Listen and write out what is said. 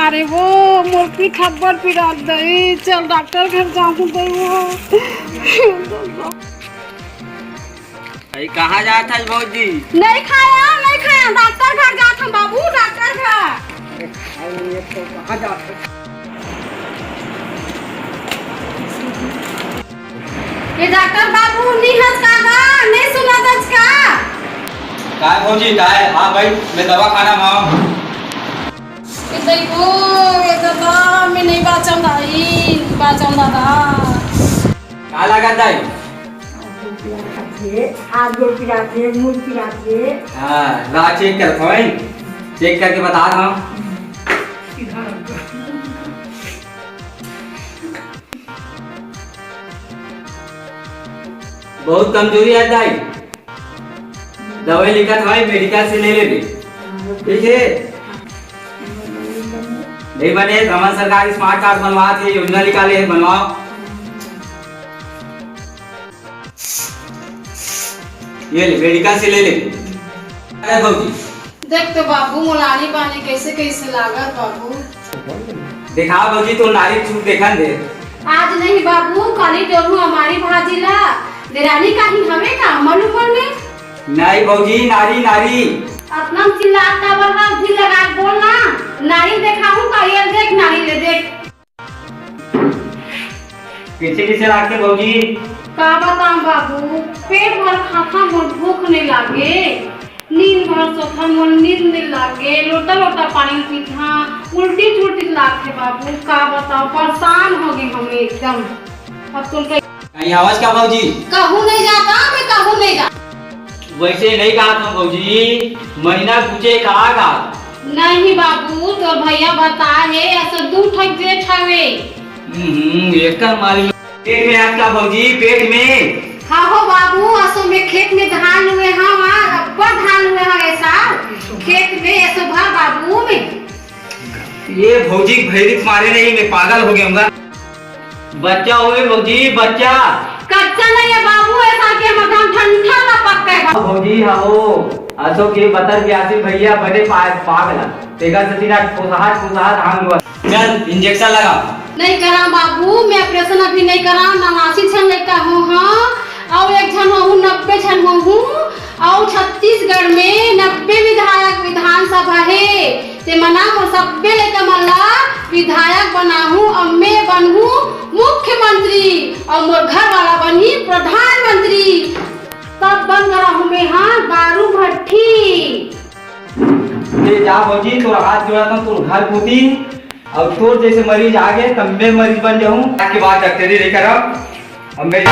मारे वो मुर्गी थप्पड़ पिरा दई। चल डॉक्टर घर जाऊँ दई वो। कहाँ जाता है भौजी? नहीं खाया डॉक्टर घर जाता हूँ बाबू, डॉक्टर घर। कहाँ जाता ये डॉक्टर बाबू निहस का नहीं सुना दस का। काय भौजी काय? हाँ भाई मैं दवा खाना माँ। देखो ये दादा मैं नहीं बाचम दाई, बाचम दादा। क्या लगा दाई? हाथ गोड़ पिराते, मुंह पिराते। हाँ ला चेक कर थोड़ी, चेक करके बता रहा हूँ। बहुत कमजोरी है दाई, दवाई लिखा था मेडिकल से ले ले। ठीक है नहीं बने भ्रमण सरकार स्मार्ट कार्ड बनवा थे, योजना निकाले बनवाओ। ये ले मेडिकल से ले ले। अरे भौजी देख तो बाबू मोलानी पानी कैसे कैसे लागत बाबू। देखा भौजी तो नारी चूक देखन दे। आज नहीं बाबू खाली डोलू हमारी भाजी ला देरानी कहीं हमें का मलू पर में। नहीं भौजी नारी नारी। अपना चिल्लाता बरहा भी लगा बोलना। नारी देखा हूँ का ये देख नारी ले देख। पीछे किसे रखते भौजी? का बताऊं बाबू पेट भर खाता मोर भूख नहीं लागे, नींद भर सोता मोर नींद नहीं लागे, लोटा लोटा पानी पीता उल्टी छुल्टी लागते बाबू। का बताऊं परेशान हो गई हम एकदम। अब तुम कहीं आवाज का भौजी? कहूँ नहीं जाता मैं कहूँ नहीं जाता। वैसे नहीं कहा था भौजी, महीना पूछे कहा का? नहीं बाबू तो भैया बता है ऐसा दू ठक दे छावे। एक का मालूम पेट में आपका भौजी पेट में। हाँ हो बाबू असो में खेत में धान हुए हाँ अब्बा धान हुए हाँ ऐसा खेत में ऐसा भर बाबू में। ये भौजी भैरिक मारे नहीं मैं पागल हो गया। बच्चा हुए भौजी बच्चा। कच्चा नहीं है बाबू ऐसा के मकान ठंडा ना पक्का है भौजी। हो असो के बतर ब्यासी भैया बड़े पागल तेगा सतीना ठोसहाट धान हुआ। चल इंजेक्शन लगा। नहीं करा बाबू मैं ऑपरेशन अभी नहीं करा। 89 छन लेता हूँ हाँ और एक छन हूँ 90 छन हूँ और छत्तीसगढ़ में 90 विधायक विधानसभा है ते मना मोर सब्बे लेकर मल्ला विधायक बना हूँ और मैं बनू मुख्यमंत्री और मोर घर वाला बनी प्रधानमंत्री। तब बन रहा हूँ मैं हाँ दारू भट्टी। जा भौजी तोरा हाथ जोड़ा था तोर घर कूदी और तोर जैसे मरीज आ गए तब मैं मरीज बन जाऊं। के बाद डॉक्टरी लेकर अब मैं